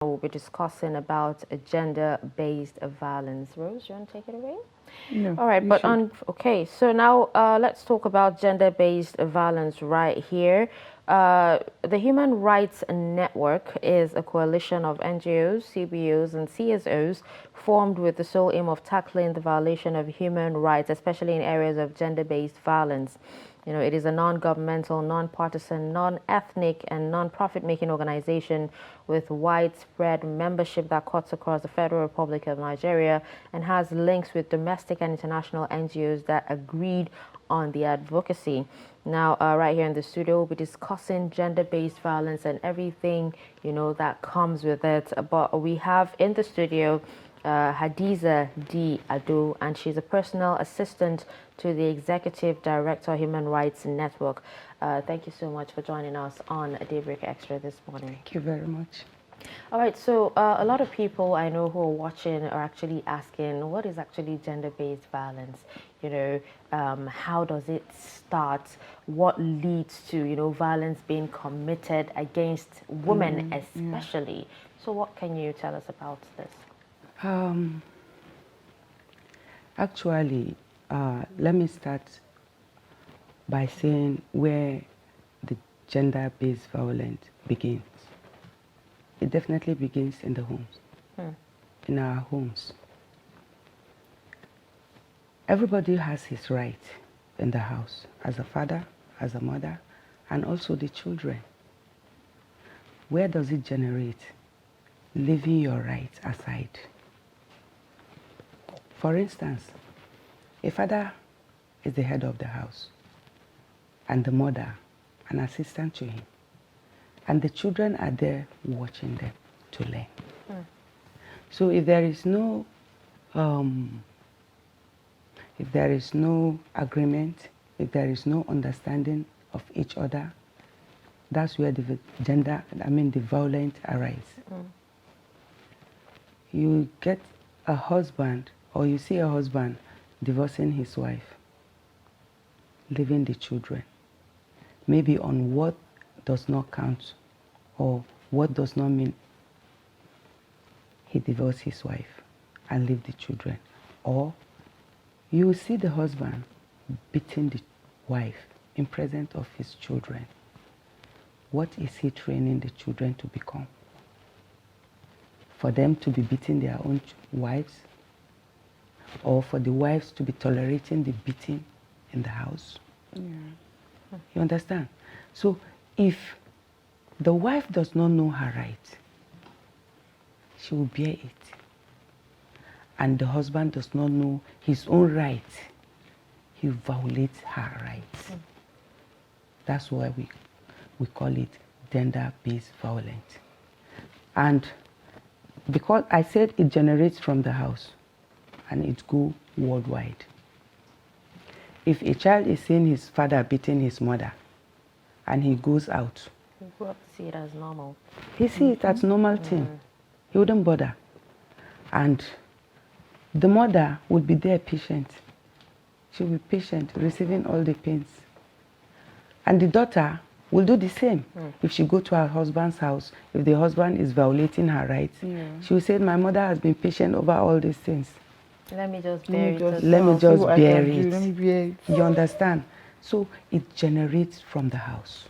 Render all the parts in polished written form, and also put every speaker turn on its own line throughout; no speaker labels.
We'll be discussing about gender-based violence. Rose, you want to take it away?
No.
All right, but okay, so now let's talk about gender-based violence right here. The Human Rights Network is a coalition of NGOs, CBOs, and CSOs formed with the sole aim of tackling the violation of human rights, especially in areas of gender-based violence. You know, it is a non-governmental, non-partisan, non-ethnic, and non-profit-making organization with widespread membership that cuts across the Federal Republic of Nigeria and has links with domestic and international NGOs that agreed on the advocacy. Now, right here in the studio, we'll be discussing gender-based violence and everything, you know, that comes with it. But we have in the studio Hadiza D. Ado, and she's a personal assistant to the Executive Director, Human Rights Network. Thank you so much for joining us on Daybreak Extra this morning.
Thank you very much.
All right, so a lot of people I know who are watching are actually asking, what is actually gender-based violence? You know, how does it start? What leads to, you know, violence being committed against women especially? Yeah. So what can you tell us about this?
Actually, let me start by saying where the gender-based violence begins. It definitely begins in the homes, in our homes. Everybody has his right in the house, as a father, as a mother, and also the children. Where does it generate? Leaving your rights aside. For instance, a father is the head of the house, and the mother an assistant to him, and the children are there watching them to learn. So if there is no agreement, if there is no understanding of each other, that's where the violence arises. You get a husband, or you see a husband divorcing his wife, leaving the children, maybe on what does not count, or what does not mean he divorced his wife and leave the children. Or you see the husband beating the wife in presence of his children. What is he training the children to become? For them to be beating their own wives? Or for the wives to be tolerating the beating in the house? You understand? So if the wife does not know her right, she will bear it. And the husband does not know his own right, he violates her rights. That's why we call it gender-based violence. And because I said it generates from the house, and it goes worldwide. If a child is seeing his father beating his mother, and he goes out,
He grew up to see it as normal.
He sees it as normal thing. He wouldn't bother. And the mother would be there patient. She will be patient, receiving all the pains. And the daughter will do the same. If she go to her husband's house, if the husband is violating her rights, she will say, my mother has been patient over all these things.
Let me just bear it.
Let me just bear it. You understand? So it generates from the house.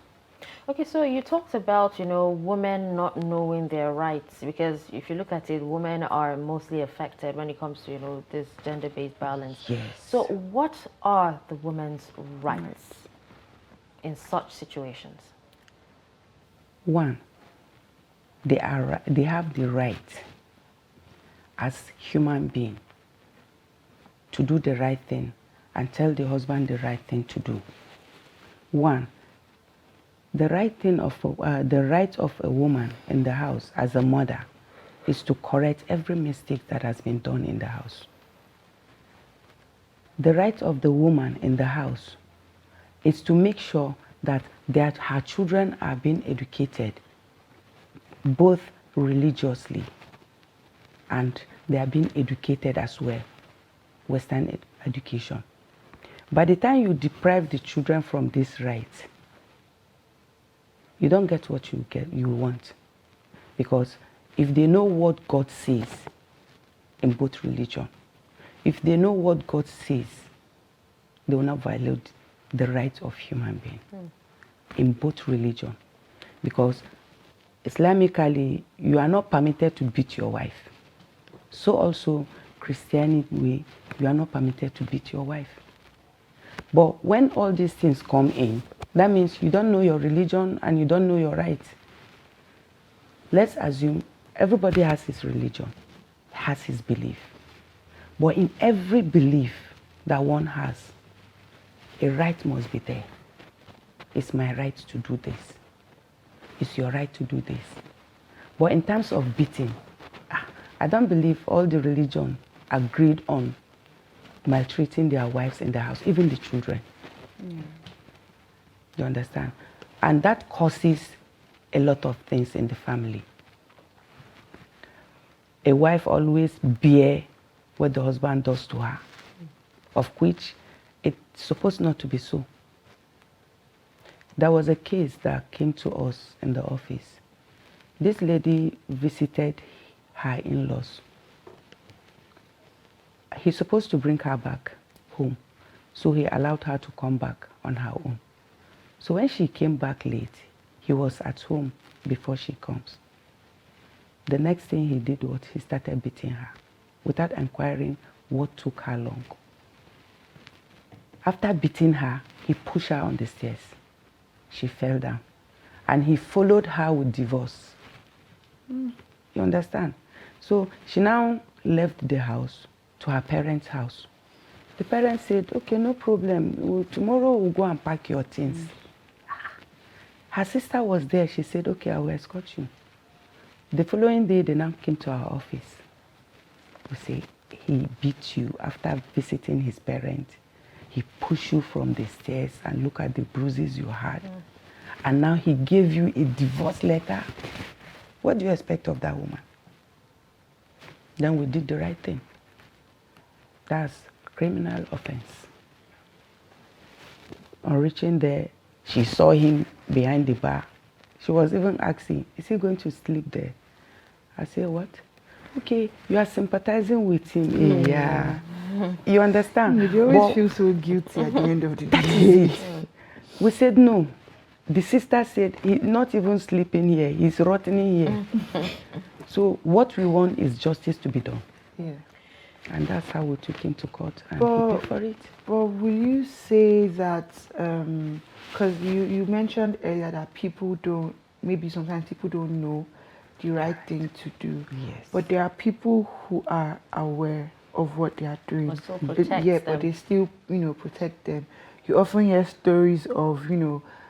Okay, so you talked about, you know, women not knowing their rights, because if you look at it, women are mostly affected when it comes to, you know, this gender-based violence.
Yes.
So what are the women's rights in such situations?
One, they have the right as human being to do the right thing and tell the husband the right thing to do. One, the right of a woman in the house as a mother is to correct every mistake that has been done in the house. The right of the woman in the house is to make sure that her children are being educated, both religiously, and they are being educated as well, Western education. By the time you deprive the children from this right, you don't get what you want, because if they know what God says in both religion, if they know what God says, they will not violate the rights of human being in both religion. Because Islamically, you are not permitted to beat your wife. So also, Christianity, you are not permitted to beat your wife. But when all these things come in, that means you don't know your religion and you don't know your rights. Let's assume everybody has his religion, has his belief. But in every belief that one has, a right must be there. It's my right to do this. It's your right to do this. But in terms of beating, I don't believe all the religion agreed on maltreating their wives in the house, even the children. Yeah. You understand? And that causes a lot of things in the family. A wife always bear what the husband does to her, of which it's supposed not to be so. There was a case that came to us in the office. This lady visited her in-laws. He's supposed to bring her back home, so he allowed her to come back on her own. So when she came back late, he was at home before she comes. The next thing he did was he started beating her without inquiring what took her long. After beating her, he pushed her on the stairs. She fell down. And he followed her with divorce. You understand? So she now left the house to her parents' house. The parents said, okay, no problem. Tomorrow we'll go and pack your things. Her sister was there. She said, okay, I will escort you. The following day, they now came to our office. We say, he beat you after visiting his parents. He pushed you from the stairs and look at the bruises you had. And now he gave you a divorce letter. What do you expect of that woman? Then we did the right thing. That's criminal offense. On reaching there, she saw him behind the bar. She was even asking, is he going to sleep there? I said, what? Okay, you are sympathizing with him. Yeah. You understand?
You always feel so guilty at the end of the day.
That is it. We said no. The sister said, he's not even sleeping here. He's rotting here. So what we want is justice to be done.
Yeah.
And that's how we took him to court and he paid for it.
But will you say that, because you mentioned earlier that people don't, maybe sometimes people don't know the right thing to do.
Yes.
But there are people who are aware of what they are doing.
But still protect
yeah,
them.
but they still, protect them. You often hear stories of,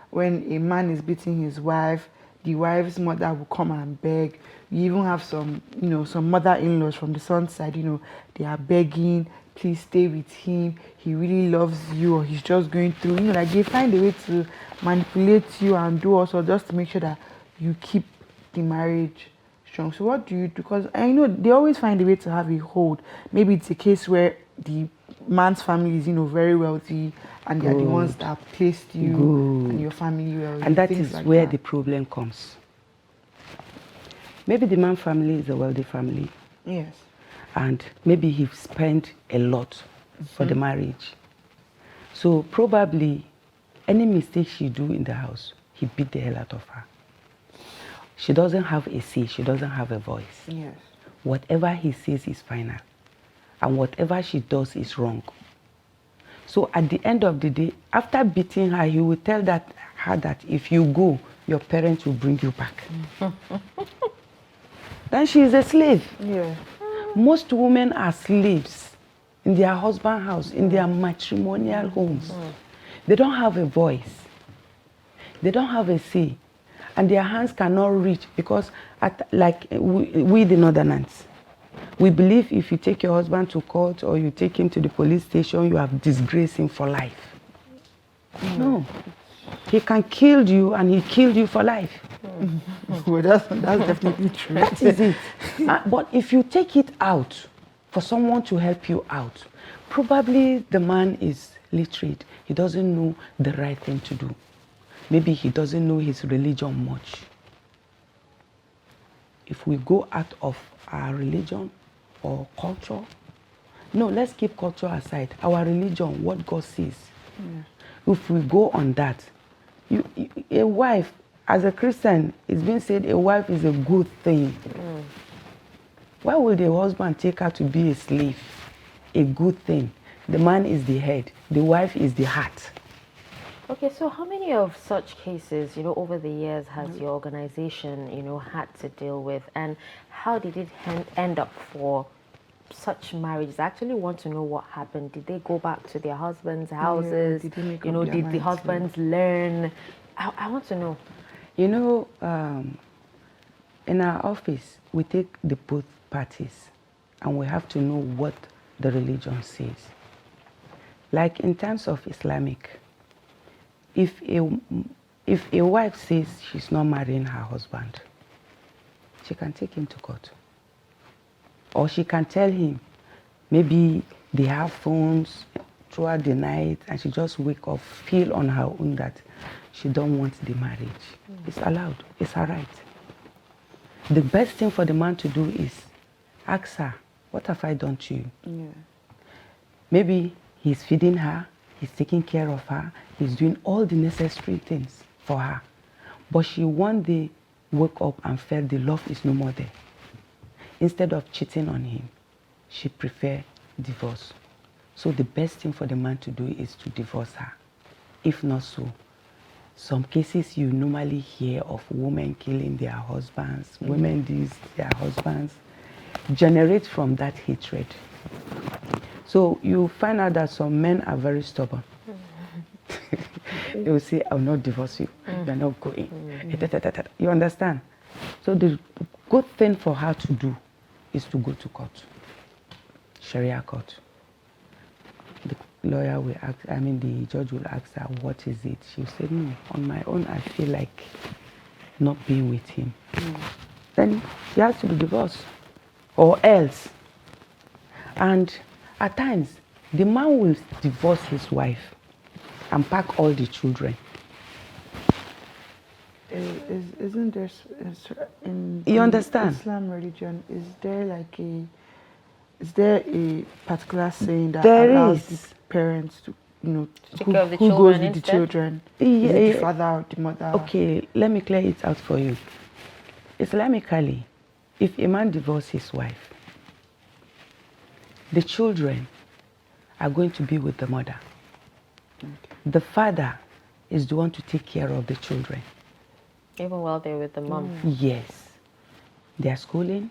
when a man is beating his wife, the wife's mother will come and beg. You even have some, some mother-in-laws from the son's side, they are begging, please stay with him. He really loves you, or he's just going through, like they find a way to manipulate you and do also just to make sure that you keep the marriage strong. So what do you do? Because I know they always find a way to have a hold. Maybe it's a case where the man's family is, very wealthy, and they're the ones that placed you and your family well.
And that is like where the problem comes. Maybe the man's family is a wealthy family.
Yes.
And maybe he spent a lot for the marriage. So probably any mistake she do in the house, he beat the hell out of her. She doesn't have a say, she doesn't have a voice.
Yes.
Whatever he says is final. And whatever she does is wrong. So at the end of the day, after beating her, he will tell her that if you go, your parents will bring you back. Then she is a slave.
Yeah.
Most women are slaves in their husband's house, in their matrimonial homes. They don't have a voice. They don't have a say. And their hands cannot reach because, like we the Northerners, we believe if you take your husband to court or you take him to the police station, you have disgraced him for life. No. He can kill you and he killed you for life.
Well, that's definitely true.
That is it. But if you take it out for someone to help you out, probably the man is literate. He doesn't know the right thing to do. Maybe he doesn't know his religion much. if we go out of our religion or culture, no, let's keep culture aside. Our religion, what God says. If we go on that, a wife, as a Christian, it's been said a wife is a good thing. Why would a husband take her to be a slave? A good thing. The man is the head, the wife is the heart.
Okay, so how many of such cases, over the years has your organization, had to deal with, and how did it end up for such marriages? I actually want to know what happened. Did they go back to their husbands' houses?
did they make
Did
up their
the
minds?
husbands learn? I want to know.
In our office, we take the both parties, and we have to know what the religion says. Like in terms of Islamic, if a wife says she's not marrying her husband, she can take him to court. Or she can tell him, maybe they have phones throughout the night and she just wake up, feel on her own that she don't want the marriage. It's allowed, it's her right. The best thing for the man to do is ask her, what have I done to you? Maybe he's feeding her, he's taking care of her, he's doing all the necessary things for her. But she one day woke up and felt the love is no more there. Instead of cheating on him, she prefer divorce. So the best thing for the man to do is to divorce her. If not so, some cases you normally hear of women killing their husbands, women diss their husbands, generate from that hatred. So you find out that some men are very stubborn. They will say, I will not divorce you. You are not going. You understand? So the good thing for her to do is to go to court, Sharia court. The lawyer will ask, the judge will ask her, what is it? She'll say, no, on my own, I feel like not being with him. Then she has to be divorced, or else. And at times, the man will divorce his wife and pack all the children.
Isn't there, in
You understand?
Islam religion, is there a particular saying that
There
allows
is.
the parents to,
Take
who,
care of the
who goes
children
with the
instead?
children? Is it the father or the mother?
Okay, let me clear it out for you. Islamically, if a man divorces his wife, the children are going to be with the mother.
Okay.
The father is the one to take care of the children.
Even while they're with the mom.
Yes. Their schooling,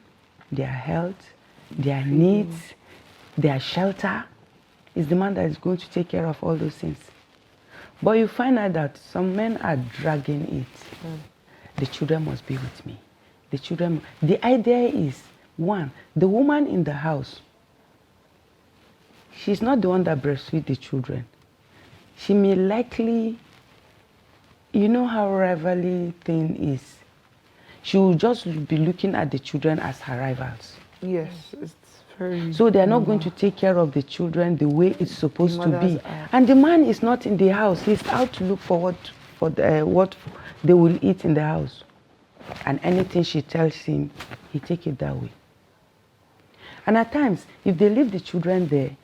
their health, their needs, their shelter is the man that is going to take care of all those things. But you find out that some men are dragging it. The children must be with me. The idea is, one, the woman in the house, she's not the one that breastfeeds the children. She may likely, you know how rivalry thing is. She will just be looking at the children as her rivals.
Yes, it's very.
So they are not going to take care of the children the way it's supposed to be. And the man is not in the house. He's out to look for what they will eat in the house. And anything she tells him, he take it that way. And at times, if they leave the children there,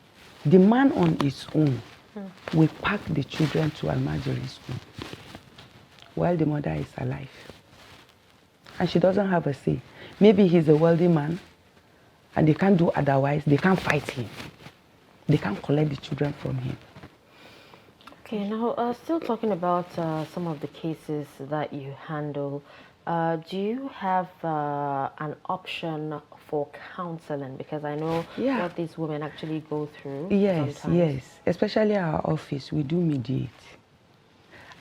the man on his own will pack the children to Almajiri school while the mother is alive. And she doesn't have a say. Maybe he's a wealthy man and they can't do otherwise. They can't fight him. They can't collect the children from him.
Okay, now still talking about some of the cases that you handle, do you have an option for counseling? Because I know what these women actually go through.
Yes,
sometimes.
yes. Especially our office, we do mediate.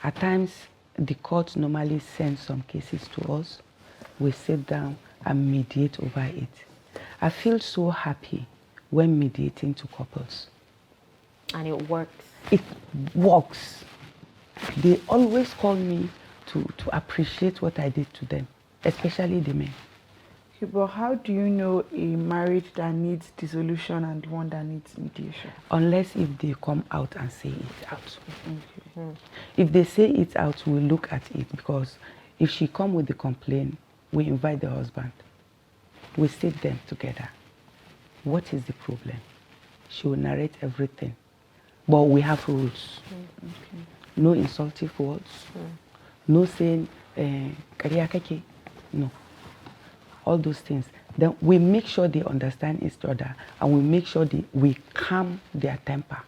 At times, the court normally sends some cases to us. We sit down and mediate over it. I feel so happy when mediating to couples.
And it works.
It works. They always call me to appreciate what I did to them, especially the men.
Okay, but how do you know a marriage that needs dissolution and the one that needs mediation?
Unless if they come out and say it out. If they say it out, we'll look at it, because if she come with the complaint, we invite the husband. We sit them together. What is the problem? She will narrate everything. But we have rules.
Okay.
No insultive words. No saying, "Kariya kake." No. All those things. Then we make sure they understand each other, and we make sure we calm their temper.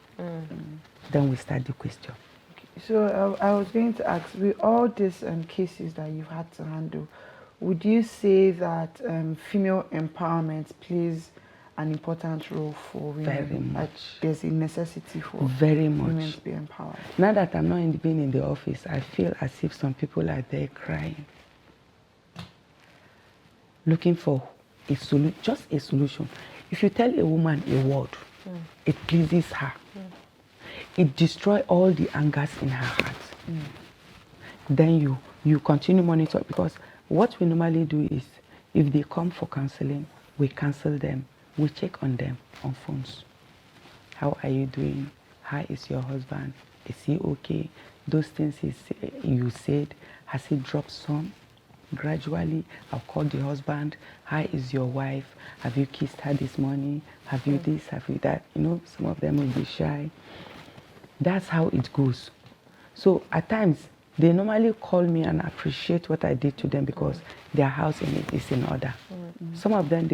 Then we start the question.
Okay. So I was going to ask, with all these cases that you've had to handle, would you say that female empowerment plays an important role for women?
Very much.
Like there's a necessity for
Very much.
women to be empowered.
Now that I'm not being in the office, I feel as if some people are there crying, looking for just a solution. If you tell a woman a word, it pleases her. It destroys all the angers in her heart. Then you continue monitor, because what we normally do is, if they come for counseling, we counsel them. We check on them on phones. How are you doing? How is your husband? Is he okay? Those things you said, has he dropped some? Gradually, I'll call the husband. How is your wife? Have you kissed her this morning? Have you this? Have you that? You know, some of them will be shy. That's how it goes. So at times, they normally call me and appreciate what I did to them, because their house is in order. Some of them,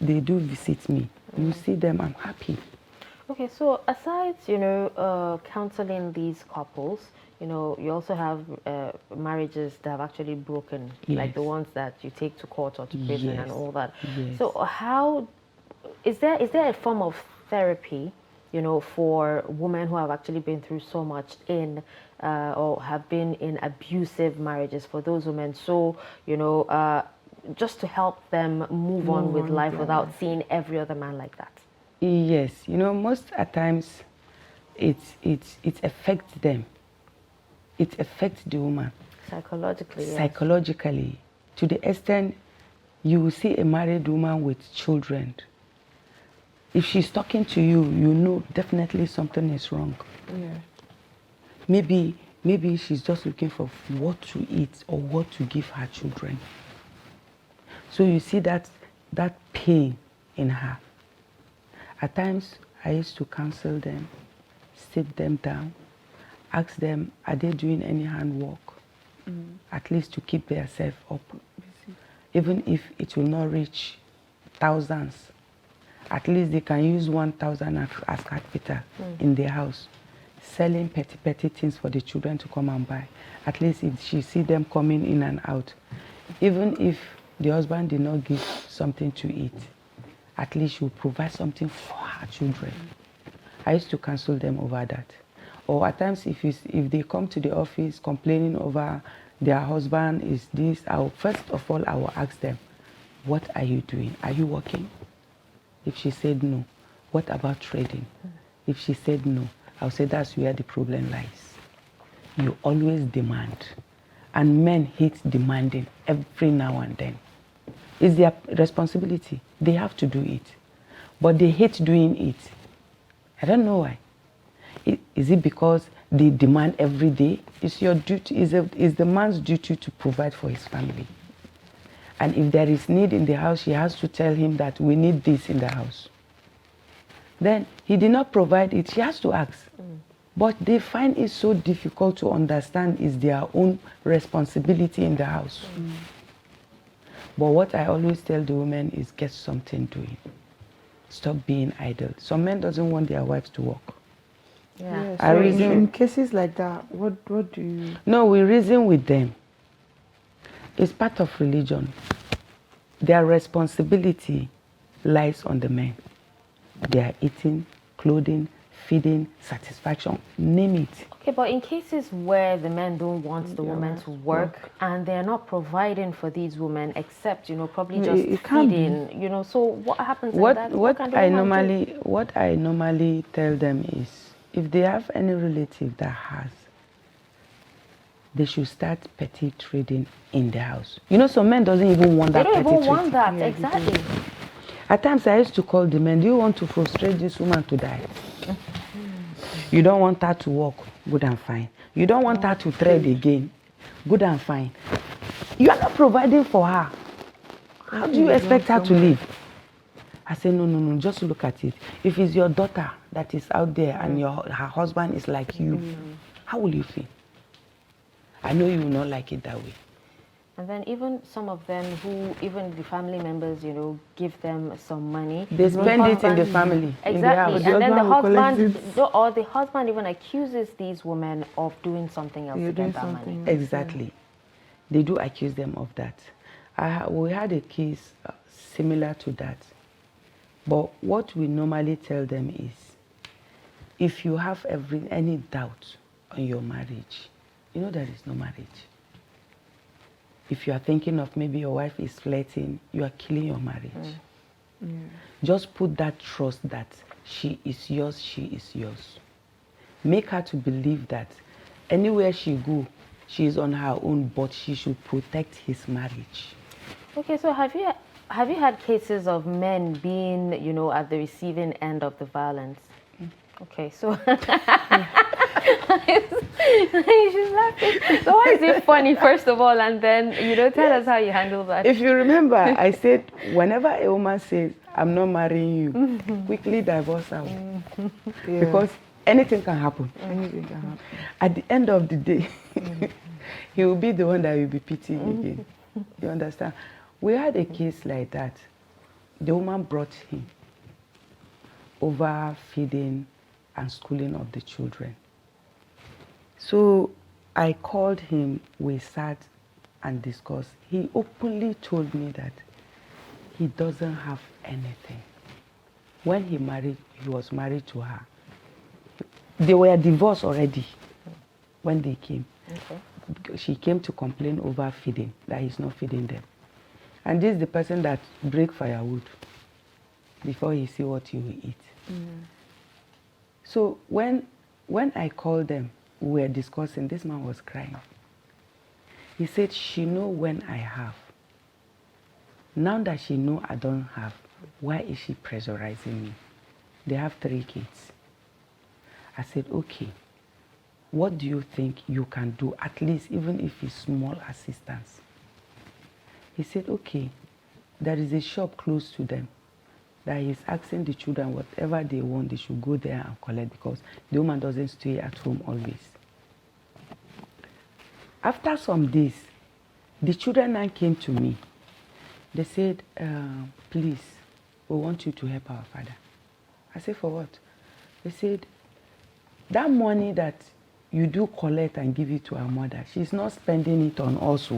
they do visit me. You see them, I'm happy.
Okay, so aside, counseling these couples, you also have marriages that have actually broken, like the ones that you take to court or to prison and all that.
Yes.
So how, is there a form of therapy, for women who have actually been through so much or have been in abusive marriages, for those women, so, just to help them move on with life without seeing every other man like that?
Yes, most at times it affects them. It affects the woman.
Psychologically, yes.
Psychologically, to the extent you will see a married woman with children. If she's talking to you, you know definitely something is wrong.
Yeah.
Maybe she's just looking for what to eat or what to give her children. So you see that pain in her. At times, I used to counsel them, sit them down, ask them, are they doing any handwork? At least to keep themselves up. Even if it will not reach thousands, at least they can use 1,000 as capital in their house, selling petty things for the children to come and buy. At least if she see them coming in and out, even if the husband did not give something to eat, at least she will provide something for her children. I used to counsel them over that. Or at times, if they come to the office complaining over their husband is this, first of all, I will ask them, what are you doing? Are you working? If she said no, what about trading? If she said no, I'll say that's where the problem lies. You always demand. And men hate demanding every now and then. It's their responsibility. They have to do it. But they hate doing it. I don't know why. Is it because they demand every day? It's your duty. It's the man's duty to provide for his family. And if there is need in the house, she has to tell him that we need this in the house. Then he did not provide it. She has to ask. But they find it so difficult to understand it's their own responsibility in the house. But what I always tell the women is get something doing. Stop being idle. Some men doesn't want their wives to work.
Yeah.
I
So
reason
in cases like that, what do you?
No, we reason with them. It's part of religion. Their responsibility lies on the men. They are eating, clothing, feeding, satisfaction, name it.
Okay, but in cases where the men don't want the women to work and they're not providing for these women except, probably just
it can
feeding, so what happens in that?
What
can the
I
woman do?
normally tell them is, if they have any relative that has, they should start petty trading in the house. Some men doesn't even want that petty trading.
They don't even want that, exactly.
At times I used to call the men, do you want to frustrate this woman to die? You don't want her to work, good and fine. You don't want her to trade again, good and fine. You are not providing for her. How do you expect her to live? I said, no, just look at it. If it's your daughter that is out there and her husband is like you, how will you feel? I know you will not like it that way.
And then even some of them who, even the family members, you know, give them some money.
They spend it in the family,
Exactly.
in the house.
And then the husband,
it.
or the husband even accuses these women of doing something else to get that money.
Exactly. They do accuse them of that. We had a case similar to that. But what we normally tell them is, if you have any doubt on your marriage, you know there is no marriage. If you are thinking of maybe your wife is flirting, you are killing your marriage. Just put that trust that she is yours, she is yours. Make her to believe that anywhere she go, she is on her own, but she should protect his marriage.
Okay, so have you had cases of men being, you know, at the receiving end of the violence? Okay, so she's laughing. So why is it funny, first of all, and then, you know, tell us how you handle that.
If you remember, I said, whenever a woman says, I'm not marrying you, quickly divorce her. Because anything can happen.
Anything can happen.
At the end of the day, he will be the one that will be pitying again. You understand? We had a case like that. The woman brought him over feeding and schooling of the children. So I called him, we sat and discussed. He openly told me that he doesn't have anything. When he married, he was married to her. They were divorced already when they came. Okay. She came to complain over feeding, that he's not feeding them. And this is the person that break firewood before he see what he will eat. So when I called them, we were discussing, this man was crying. He said, she know when I have. Now that she know I don't have, why is she pressurizing me? They have 3 kids. I said, okay, what do you think you can do, at least even if it's small assistance? He said, okay, there is a shop close to them that he's asking the children whatever they want, they should go there and collect, because the woman doesn't stay at home always. After some days, the children now came to me. They said, please, we want you to help our father. I said, for what? They said, that money that you do collect and give it to our mother, she's not spending it on us.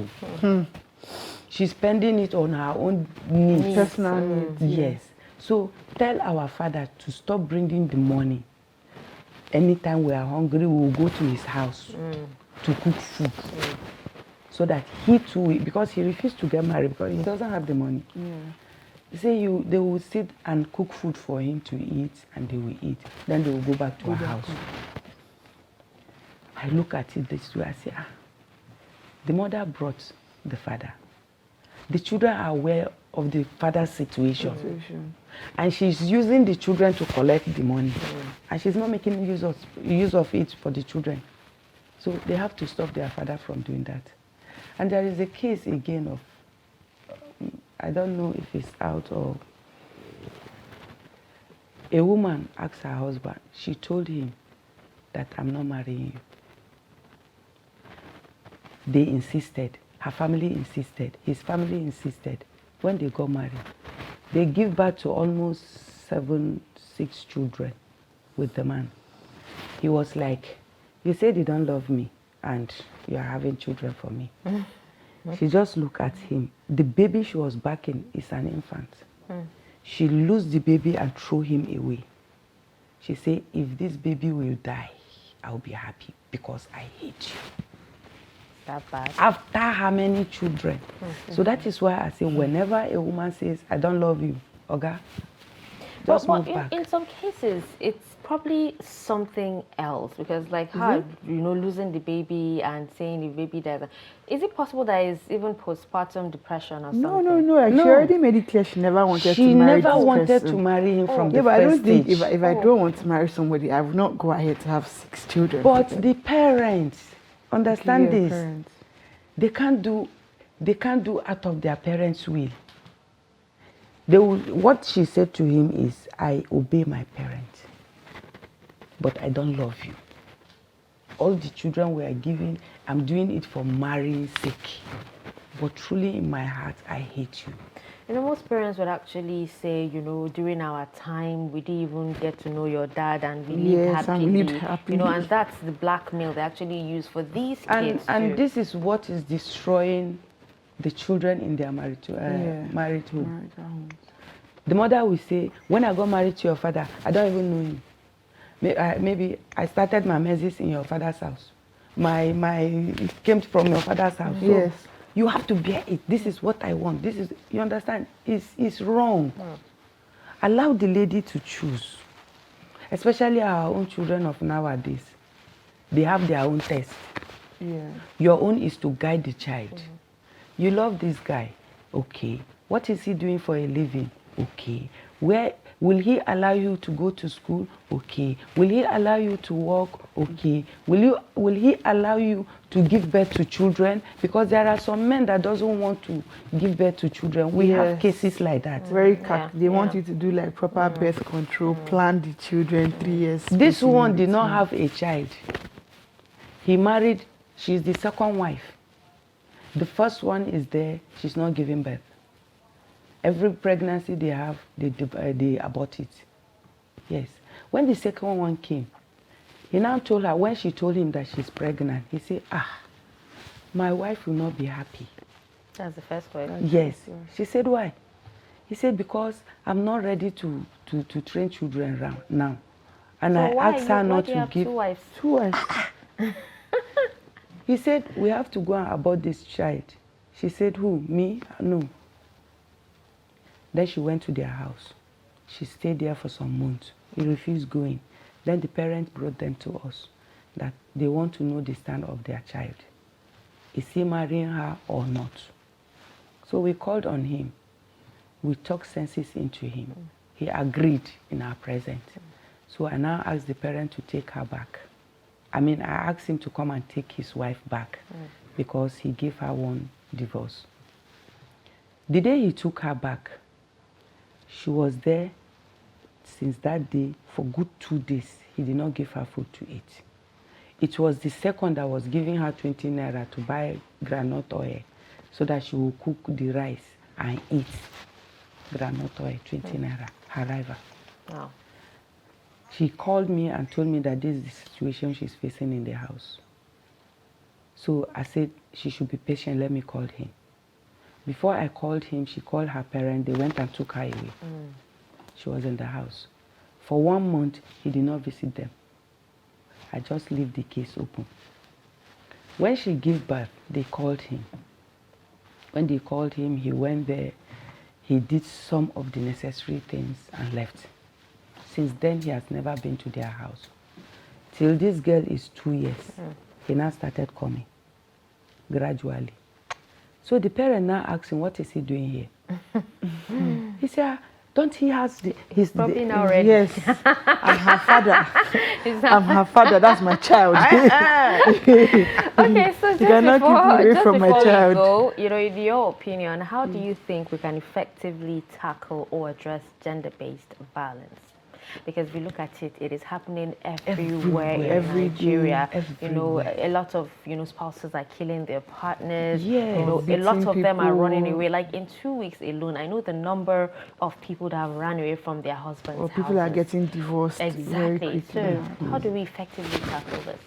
She's spending it on her own needs.
Personal needs.
Yes. So tell our father to stop bringing the money. Anytime we are hungry, we will go to his house to cook food. So that he too, because he refused to get married because he doesn't have the money. They say they will sit and cook food for him to eat, and they will eat. Then they will go back to our house. I look at it this way, I say, the mother brought the father. The children are aware of the father's situation. And she's using the children to collect the money. And she's not making use of it for the children. So they have to stop their father from doing that. And there is a case again of, I don't know if it's out or, a woman asked her husband, she told him that I'm not marrying you. They insisted, her family insisted, his family insisted. When they got married, they give birth to almost 6 children with the man. He was like, you said you don't love me and you are having children for me. She just looked at him. The baby she was backing is an infant. She lose the baby and throw him away. She said, if this baby will die, I'll be happy because I hate you.
That bad.
After how many children? So that is why I say whenever a woman says, I don't love you, Oga, just move back.
In some cases, it's probably something else, because like her, you know, losing the baby and saying the baby dies. Is it possible that it's even postpartum depression or something?
No. Like, she already made it clear she never wanted to marry
She
this
never wanted
person.
to marry him from the
but I don't
first
think
stage.
if I don't want to marry somebody, I would not go ahead to have 6 children.
But the parents, understand this.
Parents.
They can't do out of their parents' will. what she said to him is, I obey my parents, but I don't love you. All the children we are giving, I'm doing it for marrying sake. But truly in my heart, I hate you.
You know, most parents would actually say, you know, during our time, we didn't even get to know your dad and we lived happily.
And lived happily.
You know, and that's the blackmail they actually use for these kids
And this is what is destroying the children in their married home. The mother will say, when I got married to your father, I don't even know him. Maybe I started my messages in your father's house. It came from your father's house.
Yes.
So you have to bear it. This is what I want. This is, you understand? It's wrong. Allow the lady to choose. Especially our own children of nowadays. They have their own taste.
Yeah.
Your own is to guide the child. You love this guy. Okay. What is he doing for a living? Okay. Where will he allow you to go to school? Okay. Will he allow you to work? Okay. Will he allow you to give birth to children? Because there are some men that doesn't want to give birth to children. We have cases like that.
They want you to do like proper birth control, plan the children 3 years.
This one did not have a child. He married, she's the second wife. The first one is there, she's not giving birth. Every pregnancy they have, they abort it. Yes. When the second one came, he now told her, when she told him that she's pregnant, he said, my wife will not be happy.
That's the first question.
Yes. She said, why? He said, because I'm not ready to train children around now. And
so
I asked her not to give...
two wives?
Two wives.
He said, we have to go and abort this child. She said, who? Me? No. Then she went to their house. She stayed there for some months. He refused going. Then the parents brought them to us that they want to know the stand of their child. Is he marrying her or not? So we called on him. We talked senses into him. He agreed in our presence. So I now asked the parent to take her back. I asked him to come and take his wife back because he gave her one divorce. The day he took her back, she was there since that day for good 2 days. He did not give her food to eat. It was the second that was giving her 20 naira to buy groundnut oil so that she would cook the rice and eat. Groundnut oil, 20 naira, her rival.
Wow.
She called me and told me that this is the situation she's facing in the house. So I said she should be patient, let me call him. Before I called him, she called her parents. They went and took her away. She was in the house. For 1 month, he did not visit them. I just leave the case open. When she gave birth, they called him. When they called him, he went there. He did some of the necessary things and left. Since then, he has never been to their house. Till this girl is 2 years, he now started coming, gradually. So the parent now asked him, what is he doing here? He said, don't he has his...
Probably now ready.
Yes, I'm her father. I'm her father, that's my child.
Okay, so just
cannot keep me away from my child.
We go, you know, in your opinion, how do you think we can effectively tackle or address gender-based violence? Because we look at it, it is happening everywhere in Nigeria. You know, a lot of, spouses are killing their partners.
Yes,
you know, a lot of them are running away. Like in 2 weeks alone, I know the number of people that have run away from their husbands'
Or people are getting divorced.
Exactly. So how do we effectively tackle this?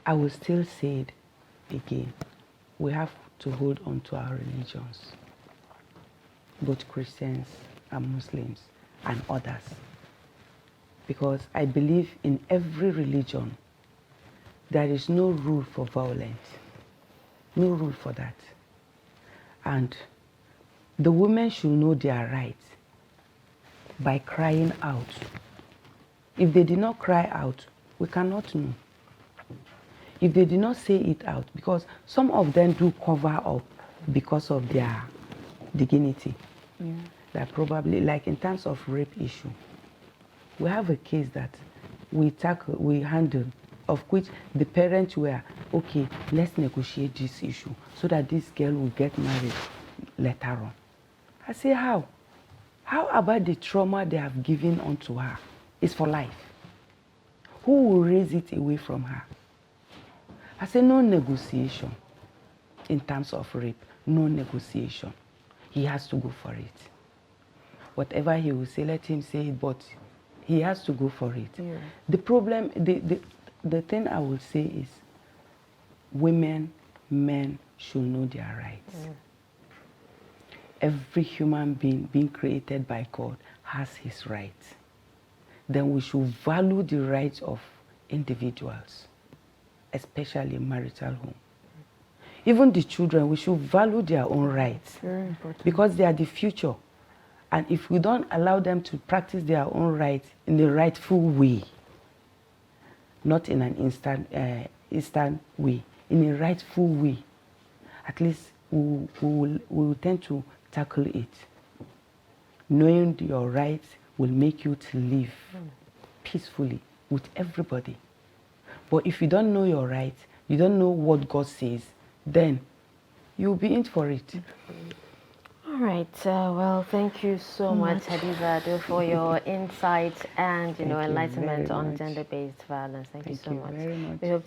I will still say it again. We have to hold on to our religions, both Christians and Muslims and others. Because I believe in every religion, there is no rule for violence. No rule for that. And the women should know their rights by crying out. If they did not cry out, we cannot know. If they did not say it out, because some of them do cover up because of their dignity. Yeah. That probably, like in terms of rape issue, we have a case that we handle, of which the parents were, okay, let's negotiate this issue so that this girl will get married later on. I say, how? How about the trauma they have given unto her? It's for life. Who will raise it away from her? I say no negotiation in terms of rape. No negotiation. He has to go for it. Whatever he will say, let him say it, but he has to go for it.
Yeah.
The problem, the thing I will say is women, men should know their rights. Every human being created by God has his rights. Then we should value the rights of individuals, especially marital home. Even the children, we should value their own rights.
Very important.
Because they are the future. And if we don't allow them to practice their own rights in the rightful way, not in an instant way, in a rightful way, at least we will tend to tackle it. Knowing your rights will make you to live peacefully with everybody. But if you don't know your rights, you don't know what God says, then you'll be in for it.
All right. Well, thank you so much, Hadiza, for your insight and enlightenment on gender-based violence. Thank you so much.
Very much.
We hope